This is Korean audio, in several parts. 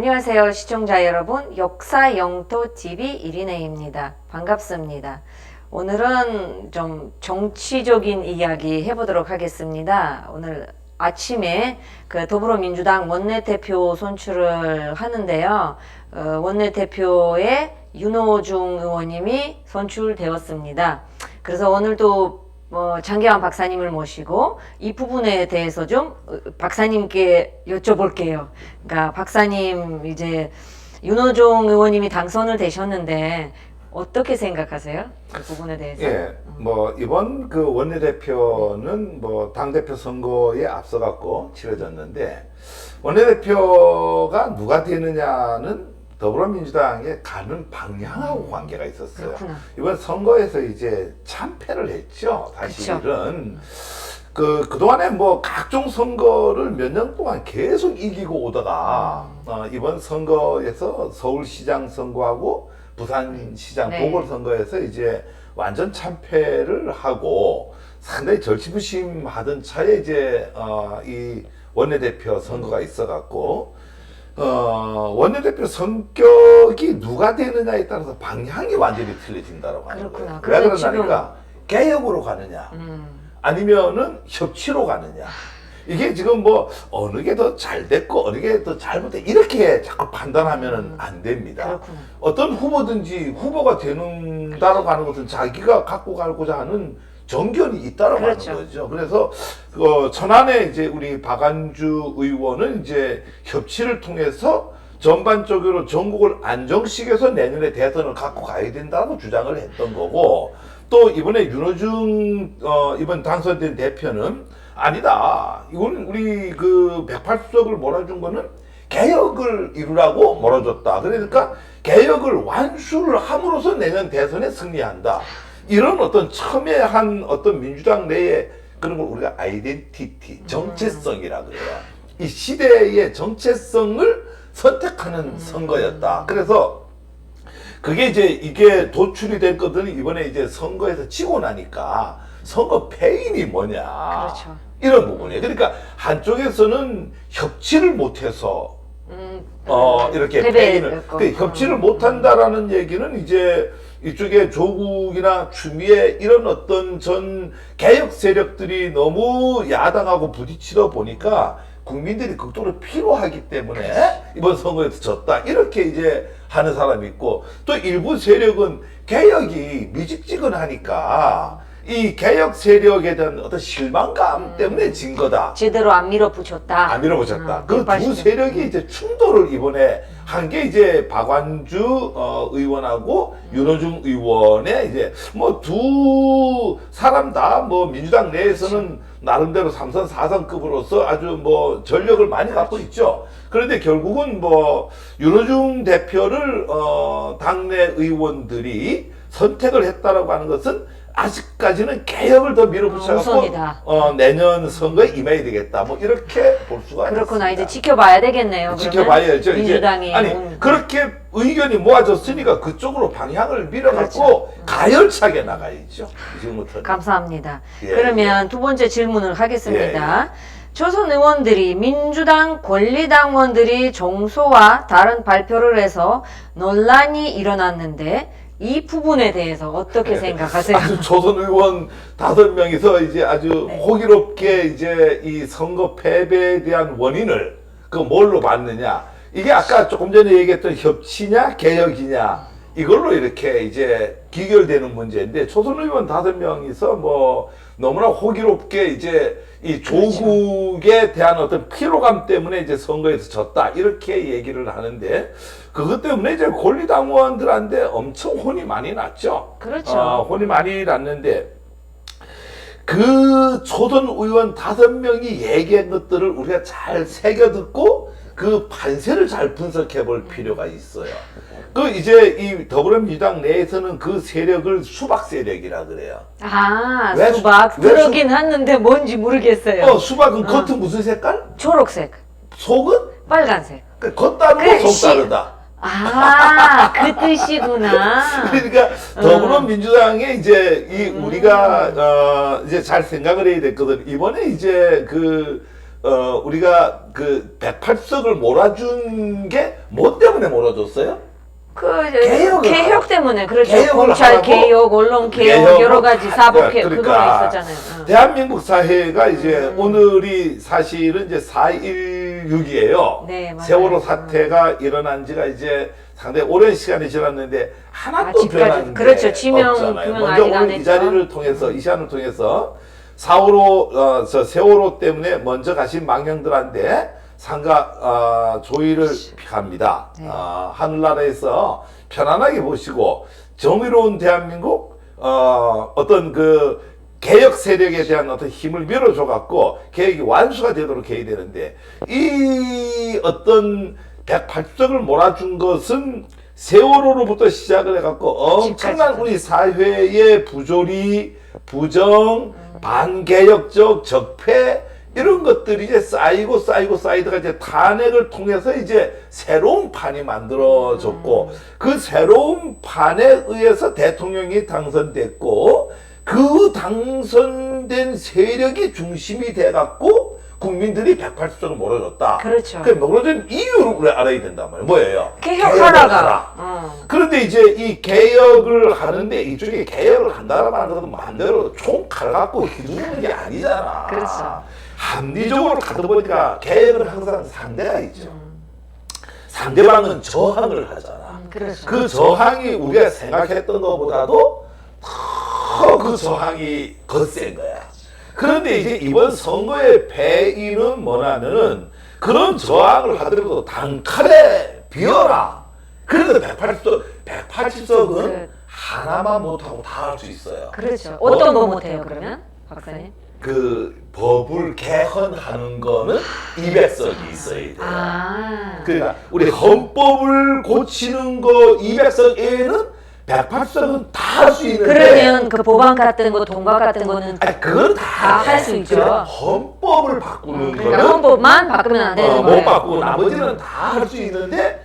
안녕하세요 시청자 여러분, 역사 영토 TV 이리네입니다. 반갑습니다. 오늘은 좀 정치적인 이야기 해보도록 하겠습니다. 오늘 아침에 그 더불어민주당 원내대표 선출을 하는데요. 원내대표에 윤호중 의원님이 선출되었습니다. 그래서 오늘도 장계환 박사님을 모시고 이 부분에 대해서 좀 박사님께 여쭤볼게요. 그러니까 박사님, 이제 윤호중 의원님이 당선을 되셨는데 어떻게 생각하세요? 그 부분에 대해서? 예, 이번 그 원내대표는 당대표 선거에 앞서갖고 치러졌는데, 원내대표가 누가 되느냐는 더불어민주당에 가는 방향하고 관계가 있었어요. 그렇구나. 이번 선거에서 이제 참패를 했죠. 사실은. 그동안에 각종 선거를 몇 년 동안 계속 이기고 오다가, 이번 선거에서 서울시장 선거하고 부산시장 보궐선거에서 이제 완전 참패를 하고 상당히 절치부심하던 차에 이제, 이 원내대표 선거가 있어갖고, 원내대표 성격이 누가 되느냐에 따라서 방향이 완전히 틀려진다라고 하는 거예요. 왜 그러냐니까 개혁으로 가느냐, 아니면은 협치로 가느냐. 이게 지금 어느 게 더 잘 됐고 어느 게 더 잘못됐, 이렇게 자꾸 판단하면은 안 됩니다. 그렇구나. 어떤 후보든지 후보가 되는다라고 하는 것은 자기가 갖고 가고자 하는 정견이 있다라고 하는 거죠. 그래서 천안에 이제 우리 박안주 의원은 이제 협치를 통해서 전반적으로 전국을 안정시켜서 내년에 대선을 갖고 가야 된다고 주장을 했던 거고, 또 이번에 윤호중 이번 당선된 대표는 아니다, 이건 우리 그 108수석을 몰아준 거는 개혁을 이루라고 몰아줬다. 그러니까 개혁을 완수를 함으로써 내년 대선에 승리한다. 이런 어떤 첨예한 어떤 민주당 내에 그런 걸 우리가 아이덴티티, 정체성이라 그래요. 이 시대의 정체성을 선택하는 선거였다. 그래서 그게 이제 이게 도출이 된 것들은 이번에 이제 선거에서 지고 나니까 선거 패인이 뭐냐. 그렇죠. 이런 부분이에요. 그러니까 한쪽에서는 협치를 못해서 이렇게 패인을, 협치를 못한다라는 얘기는 이제 이쪽에 조국이나 추미애 이런 어떤 전 개혁 세력들이 너무 야당하고 부딪히다 보니까 국민들이 극도로 필요하기 때문에 이번 선거에서 졌다, 이렇게 이제 하는 사람이 있고, 또 일부 세력은 개혁이 미직지근하니까 이 개혁 세력에 대한 어떤 실망감 때문에 진 거다. 제대로 안 밀어붙였다. 안 밀어붙였다. 그 두 세력이 이제 충돌을 이번에 한 게 이제 박완주 의원하고 윤호중 의원의 이제 두 사람 다 민주당 내에서는 나름대로 3선 4선급으로서 아주 전력을 많이 갖고 있죠. 그런데 결국은 윤호중 대표를 당내 의원들이 선택을 했다라고 하는 것은 아직까지는 개혁을 더 밀어붙여갖고 내년 선거에 임해야 되겠다, 이렇게 볼 수가 있습니다. 그렇구나. 이제 지켜봐야 되겠네요. 지켜봐야죠. 민주당이 그렇게 의견이 모아졌으니까 그쪽으로 방향을 밀어갖고 가열차게 나가야죠. 지금부터. 감사합니다. 그러면 두 번째 질문을 하겠습니다. 조선 의원들이 민주당 권리당원들이 정소와 다른 발표를 해서 논란이 일어났는데 이 부분에 대해서 어떻게 생각하세요? 아주 조선 의원 5명이서 이제 아주 호기롭게 이제 이 선거 패배에 대한 원인을 뭘로 봤느냐. 이게 아까 조금 전에 얘기했던 협치냐 개혁이냐, 이걸로 이렇게 이제 귀결되는 문제인데, 조선 의원 5명이서 너무나 호기롭게 이제 이 조국에 대한 어떤 피로감 때문에 이제 선거에서 졌다, 이렇게 얘기를 하는데, 그것 때문에 이제 권리당원들한테 엄청 혼이 많이 났죠. 그렇죠. 혼이 많이 났는데, 그 조선 의원 5명이 얘기한 것들을 우리가 잘 새겨듣고 그 판세를 잘 분석해 볼 필요가 있어요. 이제 이 더불어민주당 내에서는 그 세력을 수박 세력이라 그래요. 수박 들었긴 했는데 뭔지 모르겠어요. 수박은 겉은 무슨 색깔? 초록색. 속은? 빨간색. 겉 다르고 속 다르다. 그 뜻이구나. 그러니까 더불어민주당에 이제 우리가 이제 잘 생각을 해야 됐거든. 이번에 이제 우리가 그 108석을 몰아준 게 뭐 때문에 몰아줬어요? 개혁 때문에 그렇죠. 개혁을 검찰 하라고? 개혁, 언론 개혁, 여러 가지 사법 개혁 그러니까 그거가 있었잖아요. 응. 대한민국 사회가 이제 오늘이 사실은 이제 4.16이에요. 네, 맞아요. 세월호 사태가 일어난 지가 이제 상당히 오랜 시간이 지났는데 하나도 아직까지. 변한 게 그렇죠. 지명, 없잖아요. 규명 먼저 아직 안 오늘 이 했죠. 자리를 통해서 이 시간을 통해서 저 세월호 때문에 먼저 가신 망령들한테 상가 조의를 합니다. 네. 하늘나라에서 편안하게 보시고 정의로운 대한민국 어떤 그 개혁 세력에 대한 어떤 힘을 밀어줘 갖고 개혁이 완수가 되도록 해야 되는데 이 어떤 108석을 몰아준 것은 세월호로부터 시작을 해갖고 엄청난 지금까지도. 우리 사회의 부조리, 부정, 반개혁적 적폐 이런 것들이 이제 쌓이다가 이제 탄핵을 통해서 이제 새로운 판이 만들어졌고 그 새로운 판에 의해서 대통령이 당선됐고 그 당선된 세력이 중심이 돼갖고 국민들이 108석을 몰아줬다. 그렇죠. 그 몰아준 이유를 우리가 알아야 된단 말이에요. 뭐예요? 개혁하라가. 그런데 이제 이 개혁을 하는데 이쪽에 개혁을 한다는 말은 마음대로 총칼 갖고 휘두르는 게 아니잖아. 그렇죠. 합리적으로 가다 보니까 개혁은 항상 상대가 있죠. 상대방은 저항을 하잖아. 그렇죠. 그 저항이 우리가 생각했던 것보다도 더 그 저항이 거센 거야. 그런데 이제 이번 선거의 패인은 뭐냐면은 그런 저항을 하더라도 단칼에 비워라. 그래도 180석은 그- 하나만 못하고 다 할 수 있어요. 그렇죠. 어떤 거 못해요 그러면 박사님? 그 법을 개헌하는 거는 200석이 있어야 돼요. 그러니까 우리 헌법을 고치는 거 200석 외에는 108석은 다 할 수 있는데 그러면 그 보방 같은 거, 동박 같은 거는 아니 그건 다 할 수 있죠. 그래, 헌법을 바꾸는 그러니까 거는 헌법만 바꾸면 안 되는 못 거예요. 바꾸고 나머지는 다 할 수 있는데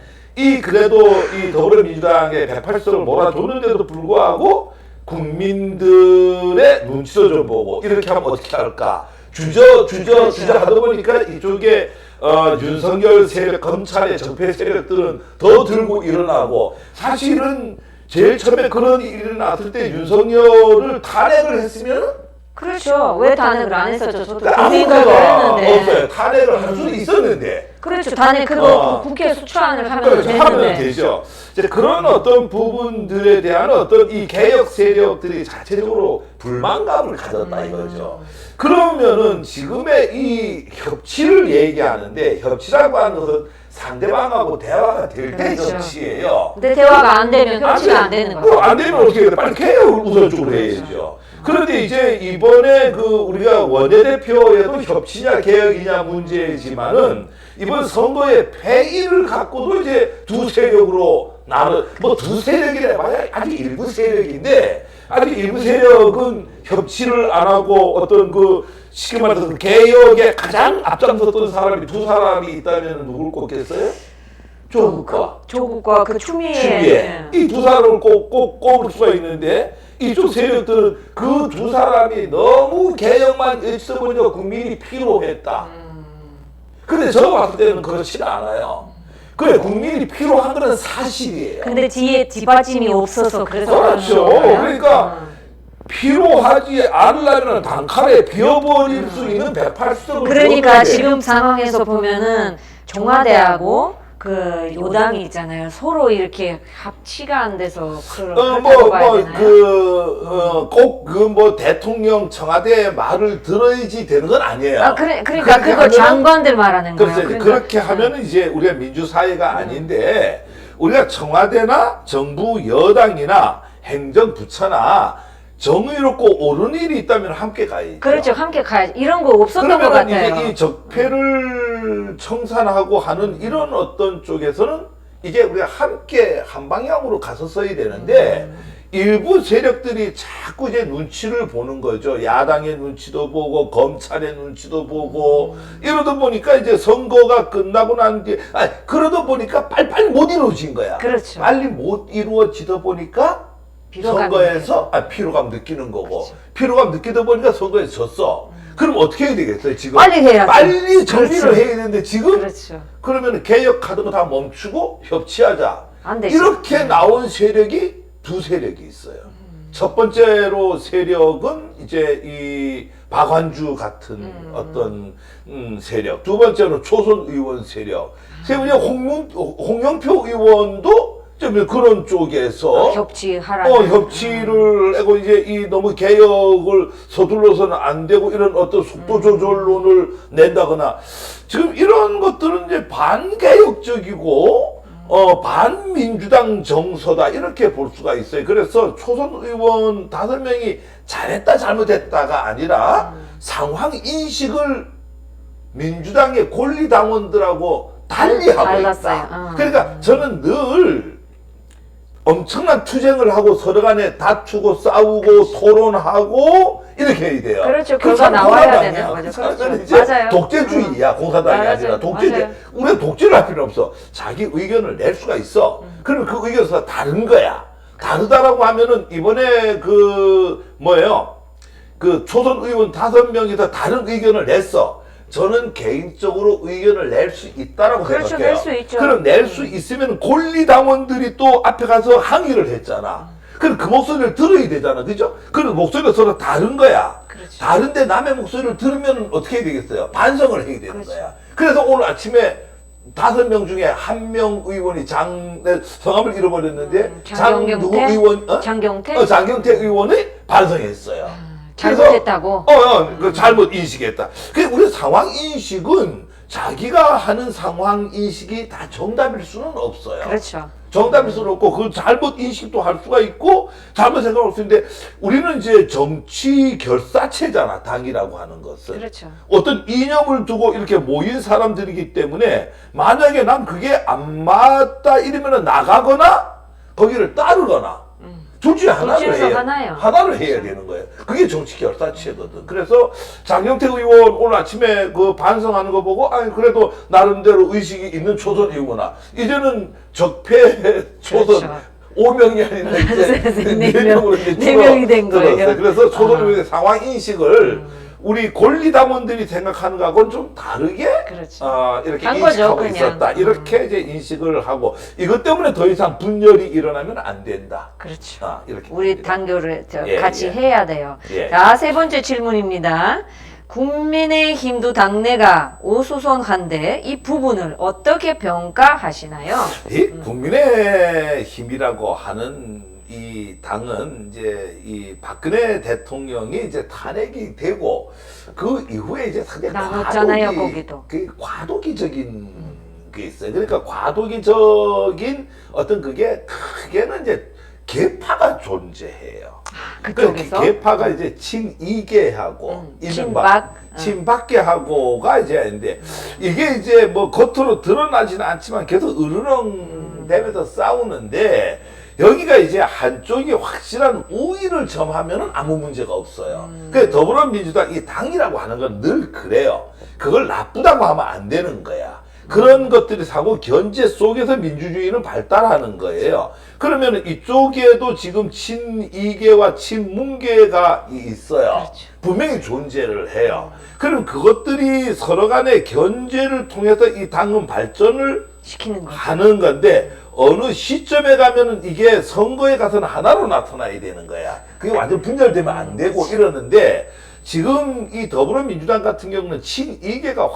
그래도 이 더불어민주당의 108석을 몰아줬는데도 불구하고 국민들의 눈치도 좀 보고 이렇게 하면 어떻게 할까 주저하다 보니까 이쪽에 윤석열 세력, 검찰의 적폐 세력들은 더 들고 일어나고 사실은 제일 처음에 그런 일이 일어났을 때 윤석열을 탄핵을 했으면 그렇죠. 왜 탄핵을 안 했었죠? 저도 아무 고민을 데가 했는데. 없어요. 탄핵을 할 수는 있었는데 그렇죠. 탄핵 그거 국회 수출안을 하면 그렇죠. 하면 되는데. 되죠. 이제 그런 어떤 부분들에 대한 어떤 이 개혁 세력들이 자체적으로 불만감을 가졌다 이거죠. 그러면은 지금의 이 협치를 얘기하는데 협치라고 하는 것은 상대방하고 대화가 될 때 그렇죠. 협치예요. 근데 대화가 안 되면 협치가 안 되는 거죠. 안 되면 어떻게 돼? 빨리 개혁을 우선적으로 해야죠. 그런데 이제 이번에 그 우리가 원내대표에도 협치냐 개혁이냐 문제지만은 이번 선거의 패인을 갖고도 이제 두 세력으로 두 세력이라 말이야 아직 일부 세력인데 아직 일부 세력은 협치를 안 하고 어떤 그 쉽게 말해서 그 개혁에 가장 앞장섰던 사람이 두 사람이 있다면 누굴 꼽겠어요? 조국과 그 추미애. 이 두 사람을 꼭 꼽을 수가 있는데 이쪽 세력들은 그 두 사람이 너무 개혁만 외쳐보니까 국민이 피로했다. 근데 제가 봤을 때는 그렇지 않아요. 그래 국민이 피로한 거는 사실이에요. 근데 뒤에 뒷받침이 없어서 그래서 그렇죠. 그러는 거예요? 그러니까 피로하지 않으려면 단칼에 비워버릴 수 있는 108석을 그러니까 지금 상황에서 보면은 청와대하고 그 요당이 있잖아요. 서로 이렇게 합치가 안 돼서 그렇다고 봐야 되나요? 꼭 대통령 청와대 말을 들어야지 되는 건 아니에요. 그러니까 그거 장관들 말하는 거예요. 그렇죠. 그렇게 하면은 이제 우리가 민주사회가 아닌데 우리가 청와대나 정부 여당이나 행정부처나 정의롭고 옳은 일이 있다면 함께 가야죠. 그렇죠. 함께 가야지. 이런 거 없었던 것 그러면 같아요. 이제 이 적폐를 청산하고 하는 이런 어떤 쪽에서는 이제 우리가 함께 한 방향으로 갔었어야 되는데 일부 세력들이 자꾸 이제 눈치를 보는 거죠. 야당의 눈치도 보고 검찰의 눈치도 보고 이러다 보니까 이제 선거가 끝나고 난 뒤에 그러다 보니까 빨리 못 이루어진 거야. 그렇죠. 빨리 못 이루어지다 보니까 선거에서 피로감 느끼는 거고 그렇죠. 피로감 느끼다 보니까 선거에서 졌어. 그럼 어떻게 해야 되겠어요? 지금 빨리 해야죠. 빨리 정리를 그렇죠. 해야 되는데 지금 그렇죠. 그러면 개혁하던 거 다 멈추고 협치하자. 안 되죠. 이렇게 나온 세력이 두 세력이 있어요. 첫 번째로 세력은 이제 이 박완주 같은 어떤 세력. 두 번째로 조선 의원 세력. 세 번째 홍영표 의원도 좀 그런 쪽에서 협치하라는. 협치를 하고 이제 이 너무 개혁을 서둘러서는 안 되고 이런 어떤 속도 조절론을 낸다거나 지금 이런 것들은 이제 반개혁적이고 반민주당 정서다 이렇게 볼 수가 있어요. 그래서 초선 의원 5명이 잘했다 잘못했다가 아니라 상황 인식을 민주당의 권리당원들하고 달리하고 달랐어요. 있다. 그러니까 저는 늘 엄청난 투쟁을 하고 서로 간에 다투고 싸우고 토론하고 이렇게 해야 돼요. 그렇죠. 그건 결과 나와야 공화당이야. 되는 거죠. 그건 그렇죠. 이제 맞아요. 독재주의야. 공화당이 맞아요. 아니라 독재주의. 맞아요. 우리가 독재를 할 필요 없어. 자기 의견을 낼 수가 있어. 그러면 그 의견에서 다른 거야. 다르다라고 하면은 이번에 그 초선 의원 5명이서 다른 의견을 냈어. 저는 개인적으로 의견을 낼 수 있다라고 그렇죠, 생각해요. 낼 수 있죠. 그럼 낼 수 있으면 권리당원들이 또 앞에 가서 항의를 했잖아. 그럼 그 목소리를 들어야 되잖아. 그죠? 그럼 목소리가 서로 다른 거야. 그렇죠. 다른데 남의 목소리를 들으면 어떻게 해야 되겠어요? 반성을 해야 되는 그렇죠. 거야. 그래서 오늘 아침에 5명 중에 1명 의원이 성함을 잃어버렸는데 누구 의원? 장경태? 장경태 의원이 반성했어요. 잘못했다고? 그 잘못 인식했다. 그 우리 상황 인식은 자기가 하는 상황 인식이 다 정답일 수는 없어요. 그렇죠. 정답일 수는 없고 그 잘못 인식도 할 수가 있고 잘못 생각할 수 있는데 우리는 이제 정치 결사체잖아. 당이라고 하는 것은. 그렇죠. 어떤 이념을 두고 이렇게 모인 사람들이기 때문에 만약에 난 그게 안 맞다 이러면 나가거나 거기를 따르거나 둘 중에 하나를 해야 되는 거예요. 그게 정치 결사체거든. 그래서 장경태 의원 오늘 아침에 그 반성하는 거 보고 그래도 나름대로 의식이 있는 초선 의원아. 이제는 적폐 초선 그렇죠. 5명이 아니라 이제 4명으로 이제 4명이 된 거예요. 그래서 초선 의원의 상황 인식을 우리 권리당원들이 생각하는 거하고는 좀 다르게 그렇죠. 이렇게 한 인식하고 거죠, 있었다. 이렇게 이제 인식을 하고 이것 때문에 더 이상 분열이 일어나면 안 된다. 그렇죠. 이렇게 우리 단교를 예, 같이 예. 해야 돼요. 예. 자, 3번째 질문입니다. 국민의힘도 당내가 우수선한데 이 부분을 어떻게 평가하시나요? 이 국민의힘이라고 하는 이 당은 이제 이 박근혜 대통령이 이제 탄핵이 되고 그 이후에 이제 상당히 나눴잖아요, 거기도. 과도기적인 게 있어요. 그러니까 과도기적인 어떤 그게 크게는 이제 계파가 존재해요. 그쪽에서? 그 계파가 이제 친이계하고 친박계하고가 이제 있는데 이게 이제 뭐 겉으로 드러나지는 않지만 계속 으르렁대면서 싸우는데 여기가 이제 한쪽이 확실한 우위를 점하면은 아무 문제가 없어요. 그 더불어민주당 이 당이라고 하는 건 늘 그래요. 그걸 나쁘다고 하면 안 되는 거야. 그런 것들이 사고 견제 속에서 민주주의는 발달하는 거예요. 그러면 이쪽에도 지금 친이계와 친문계가 있어요. 그렇죠. 분명히 존재를 해요. 그럼 그것들이 서로 간의 견제를 통해서 이 당은 발전을 시키는 거죠. 하는 건데 어느 시점에 가면은 이게 선거에 가서는 하나로 나타나야 되는 거야. 그게 완전 분열되면 안 되고 이러는데 지금 이 더불어민주당 같은 경우는 친이계가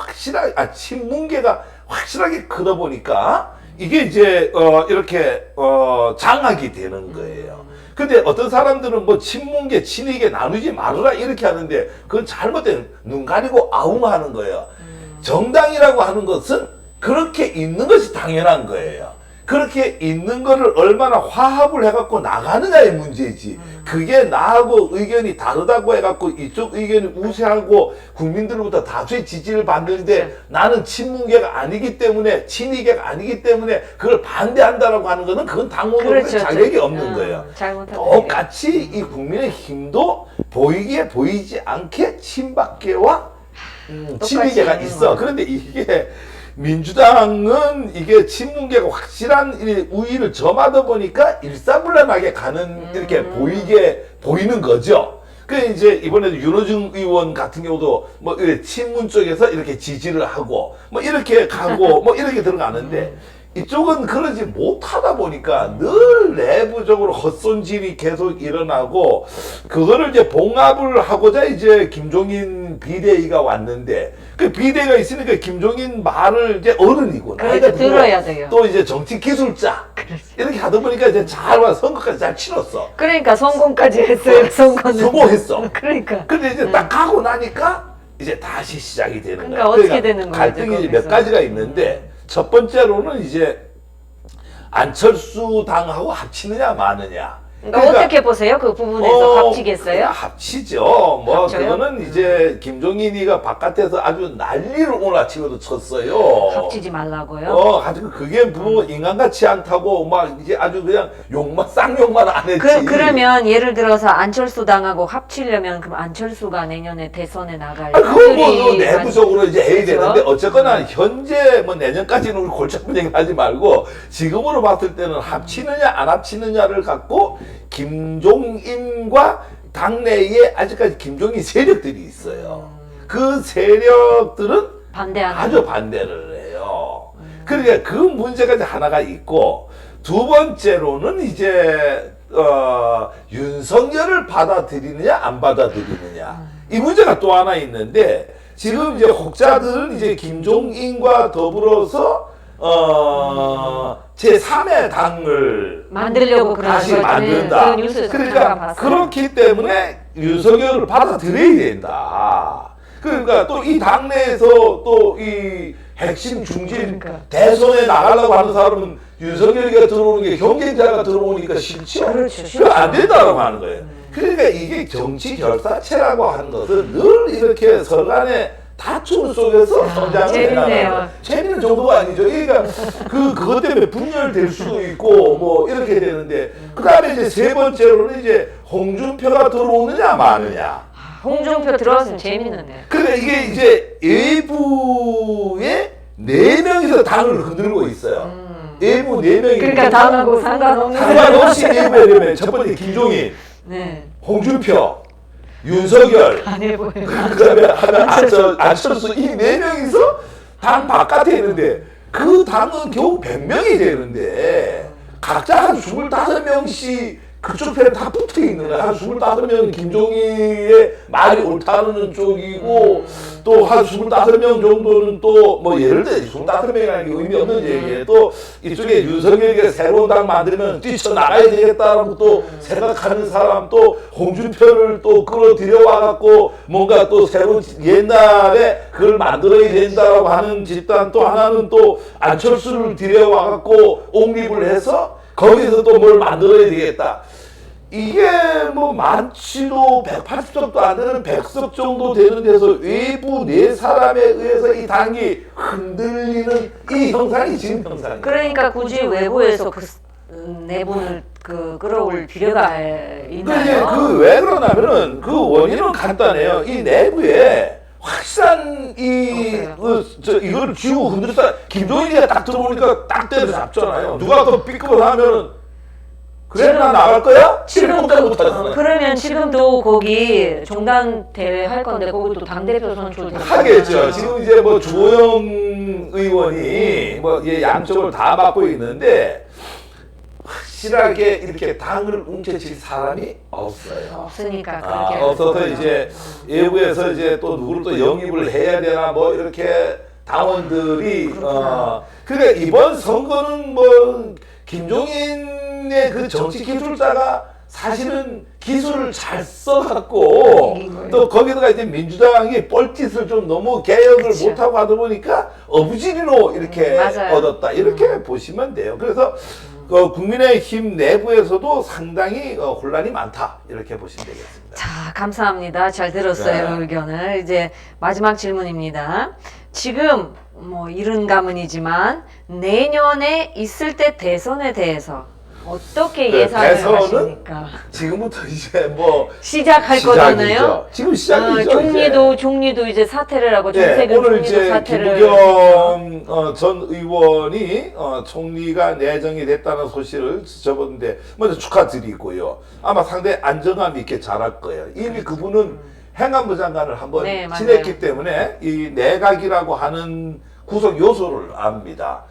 친문계가 확실하게 크다 보니까 이게 이제 이렇게 장악이 되는 거예요. 근데 어떤 사람들은 뭐 친문계, 친이계 나누지 말아라 이렇게 하는데 그건 잘못된 눈 가리고 아웅하는 거예요. 정당이라고 하는 것은 그렇게 있는 것이 당연한 거예요. 그렇게 있는 거를 얼마나 화합을 해갖고 나가느냐의 문제지. 그게 나하고 의견이 다르다고 해갖고 이쪽 의견이 우세하고 국민들로부터 다수의 지지를 받는데 그렇죠. 나는 친문계가 아니기 때문에 친이계가 아니기 때문에 그걸 반대한다라고 하는 거는 그건 당원으로서 그렇죠. 자격이 없는 거예요. 똑같이 이 국민의힘도 보이게 보이지 않게 친박계와 친이계가 있어. 그런데 이게 민주당은 이게 친문계가 확실한 우위를 점하다 보니까 일사불란하게 가는 이렇게 보이는 거죠. 그 이제 이번에도 윤호중 의원 같은 경우도 뭐 이렇게 친문 쪽에서 이렇게 지지를 하고 뭐 이렇게 가고 뭐 이렇게 들어가는데 이쪽은 그러지 못하다 보니까 늘 내부적으로 헛손질이 계속 일어나고 그거를 이제 봉합을 하고자 이제 김종인 비대위가 왔는데 그 비대위가 있으니까 김종인 말을 이제 어른이고 그렇죠. 나이가 들고 들어야 돼요. 또 이제 정치 기술자 이렇게 하다 보니까 이제 잘 와 선거까지 잘 치렀어. 그러니까 성공까지 했어요. 선거는. 성공했어. 그러니까. 근데 이제 딱 가고 나니까 이제 다시 시작이 되는 그러니까 거야. 어떻게 되는 거예요, 갈등이 이제 거기서? 몇 가지가 있는데 첫 번째로는 이제 안철수 당하고 합치느냐 마느냐. 그러니까 어떻게 보세요? 그 부분에서 합치겠어요? 합치죠. 뭐 합쳐요? 그거는 이제 김종인이가 바깥에서 아주 난리를 오늘 아침에도 쳤어요. 합치지 말라고요? 가지고 그게 뭐 인간같이 않다고 막 이제 아주 그냥 욕만 쌍욕만 안 했지. 그러면 예를 들어서 안철수 당하고 합치려면 그럼 안철수가 내년에 대선에 나갈 그거 뭐 확률이 내부적으로 이제 해야 그렇죠? 되는데 어쨌거나 현재 뭐 내년까지는 우리 골치 아픈 얘기 하지 말고 지금으로 봤을 때는 합치느냐 안 합치느냐를 갖고 김종인과 당내에 아직까지 김종인 세력들이 있어요. 그 세력들은 반대하는 아주 반대를 해요. 그러니까 그 문제가 이제 하나가 있고 두 번째로는 이제 윤석열을 받아들이느냐 안 받아들이느냐 이 문제가 또 하나 있는데 지금 이제 혹자들은 이제 김종인과 더불어서 제3의 당을 만들려고 그러는 다시 거지. 만든다. 그 뉴스 잠깐 그러니까 봤어요. 그렇기 때문에 윤석열을 받아들여야 된다. 그러니까 또 이 당내에서 또 이 핵심 중진 그러니까. 대선에 나가려고 하는 사람은 윤석열이가 들어오는 게 경쟁자가 들어오니까 싫죠. 그렇죠. 그거 안 된다고 하는 거예요. 그러니까 이게 정치 결사체라고 하는 것은 늘 이렇게 서간에 다툼 속에서 성장을 재밌네요. 해나가는 재밌는 정도가 아니죠. 그러니까 그것 때문에 분열될 수도 있고 뭐 이렇게 되는데 그 다음에 이제 세 번째로는 이제 홍준표가 들어오느냐 마느냐. 홍준표 들어왔으면 재밌는데. 그러니까 이게 이제 외부에 4명이서 당을 흔들고 있어요. 외부 4명이 그러니까 당하고 상관없는. 상관없이 외부에 되면 첫 번째 김종인, 네. 홍준표, 윤석열, 안 해보여요. 그다음에 안철수 이 4명이서 당 바깥에 있는데 그 당은 겨우 100명이 되는데 각자 한 25명씩 그쪽 편에 다 붙어 있는 거야. 한 25명은 김종인의 말이 옳다는 쪽이고 또 한 25명 정도는 또 뭐 예를 들어 25명이라는 게 의미 없는 얘기예요. 또 이쪽에 윤석열이가 새로운 당 만들면 뛰쳐나가야 되겠다라고 또 생각하는 사람 또 홍준표를 또 끌어들여 와갖고 뭔가 또 새로운 옛날에 그걸 만들어야 된다라고 하는 집단 또 하나는 또 안철수를 들여와갖고 옹립을 해서 거기서 또 뭘 만들어야 되겠다. 이게 뭐 많지도 180석도 안 되는 100석 정도 되는 데서 외부 4사람에 의해서 이 당이 흔들리는 이 형상이 지금 형상이에요. 그러니까 굳이 외부에서 그 내분을 끌어올 필요가 있나요? 그 왜 그러냐면은 그 원인은 간단해요. 이 내부에 확실한 이거를 쥐고 흔들었다. 김종인이가 딱 들어오니까 딱 때려잡잖아요. 누가 더 B급을 하면은 그래 나 나갈 거야? 지금 못하잖아요. 그러면 지금도 거기 종단 대회 할 건데 거기도 당 대표 선출 하겠죠. 지금 이제 뭐 주호영 의원이 뭐 양쪽을 다 맡고 있는데 확실하게 이렇게 당을 움켜쥘 사람이 없어요. 없으니까 그렇게 없어서 이제 외부에서 이제 또 누구를 또 영입을 해야 되나 뭐 이렇게 당원들이 그러니까 이번 선거는 뭐 김종인의 그 정치 기술자가 사실은 기술을 잘 써갖고 또 거기다가 이제 민주당이 뻘짓을 좀 너무 개혁을 그쵸. 못하고 하다 보니까 어부지리로 이렇게 맞아요. 얻었다 이렇게 보시면 돼요. 그래서 국민의힘 내부에서도 상당히 혼란이 많다 이렇게 보시면 되겠습니다. 자, 감사합니다. 잘 들었어요, 네. 의견을. 이제 마지막 질문입니다. 지금 뭐 이른 가문이지만 내년에 있을 때 대선에 대해서 어떻게 그 예상을 대선은 하십니까? 지금부터 이제 뭐 시작할 거잖아요. 지금 시작이죠. 총리도 이제 사퇴를 하고 예, 정세균 오늘 총리도 이제 사퇴를 김부겸 전 의원이 총리가 내정이 됐다는 소식을 접었는데 먼저 축하드리고요. 아마 상당히 안정감 있게 잘할 거예요. 이미 그분은 행안부 장관을 한번 네, 맞아요. 지냈기 때문에 이 내각이라고 하는 구성 요소를 압니다.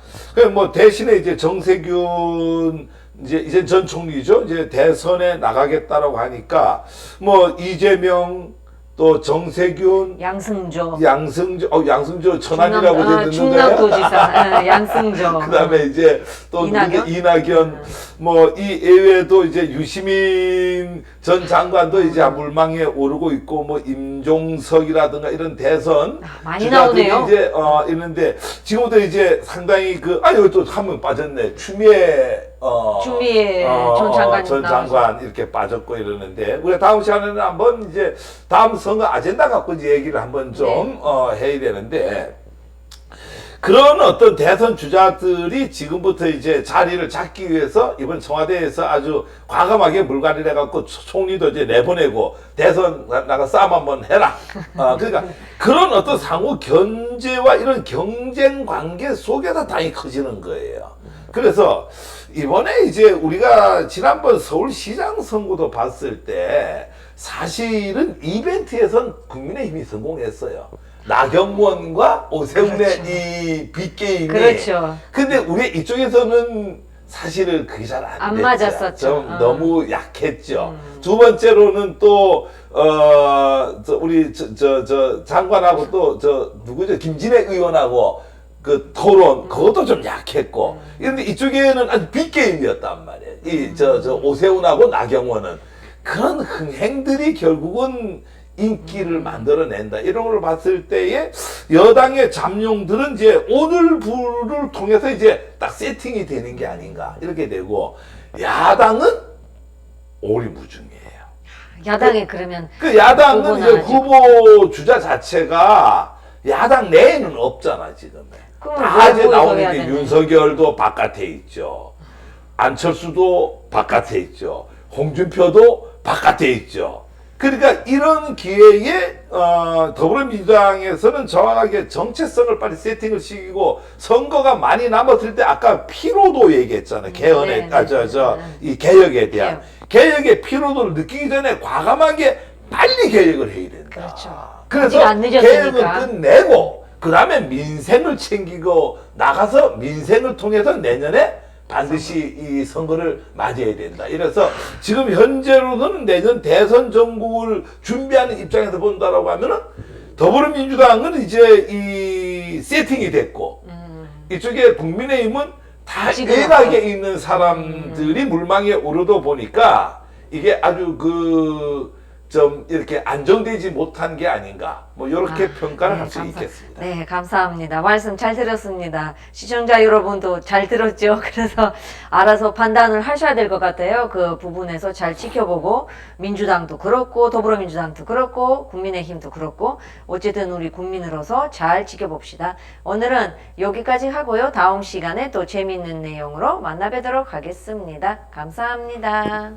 뭐 대신에 이제 정세균 이제 전 총리죠. 이제 대선에 나가겠다라고 하니까 뭐 이재명 또 정세균 양승조 양승조 천안이라고 듣는데 충남도지사 양승조 그다음에 이제 또 이낙연 뭐 이 예외도 이제 유시민 전 장관도 이제 물망에 오르고 있고 뭐 임종석이라든가 이런 대선 많이 나오네요. 이제 있는데 지금부터 이제 상당히 여기 또 한 명 빠졌네. 추미애 전 장관 전 장관 이렇게 빠졌고 이러는데 우리가 다음 시간에는 한번 이제 다음 선거 아젠다 갖고 이제 얘기를 한번 좀 해야 되는데 그런 어떤 대선 주자들이 지금부터 이제 자리를 잡기 위해서 이번 청와대에서 아주 과감하게 물갈이를 해갖고 총리도 이제 내보내고 대선 나가 싸움 한번 해라. 그러니까 그런 어떤 상호 견제와 이런 경쟁 관계 속에서 당이 커지는 거예요. 그래서 이번에 이제 우리가 지난번 서울시장 선거도 봤을 때 사실은 이벤트에선 국민의힘이 성공했어요. 나경원과 오세훈의 그렇죠. 이 빅게임이. 그렇죠. 근데 우리 이쪽에서는 사실은 그게 잘 안 됐죠. 맞았었죠. 좀 너무 약했죠. 두 번째로는 또, 우리 장관하고 또 누구죠? 김진애 의원하고 그 토론, 그것도 좀 약했고. 그런데 이쪽에는 아주 빅게임이었단 말이에요. 오세훈하고 나경원은. 그런 흥행들이 결국은 인기를 만들어낸다. 이런 걸 봤을 때에 여당의 잠룡들은 이제 오늘 부를 통해서 이제 딱 세팅이 되는 게 아닌가. 이렇게 되고, 야당은 오리무중이에요. 야당에 그러면 그 야당은 이제 아직. 후보 주자 자체가 야당 내에는 없잖아, 지금. 다 이제 나오는 게 윤석열도 바깥에 있죠. 안철수도 바깥에 있죠. 홍준표도 바깥에 있죠. 그러니까 이런 기회에 더불어민주당에서는 정확하게 정체성을 빨리 세팅을 시키고 선거가 많이 남았을 때 아까 피로도 얘기했잖아요. 개헌에 이 개혁에 대한 개혁의 피로도를 느끼기 전에 과감하게 빨리 개혁을 해야 된다. 그렇죠. 그래서 안 늦었으니까. 개혁을 끝내고 그 다음에 민생을 챙기고 나가서 민생을 통해서 내년에 반드시 이 선거를 맞이해야 된다. 이래서 지금 현재로는 내년 대선 정국을 준비하는 입장에서 본다라고 하면은 더불어민주당은 이제 이 세팅이 됐고 이쪽에 국민의힘은 다 일각에 있는 사람들이 물망에 오르다 보니까 이게 아주 좀 이렇게 안정되지 못한 게 아닌가 뭐 이렇게 평가를 할 수 있겠습니다. 네, 감사합니다. 말씀 잘 들었습니다. 시청자 여러분도 잘 들었죠? 그래서 알아서 판단을 하셔야 될 것 같아요. 그 부분에서 잘 지켜보고 민주당도 그렇고 더불어민주당도 그렇고 국민의힘도 그렇고 어쨌든 우리 국민으로서 잘 지켜봅시다. 오늘은 여기까지 하고요. 다음 시간에 또 재미있는 내용으로 만나 뵙도록 하겠습니다. 감사합니다.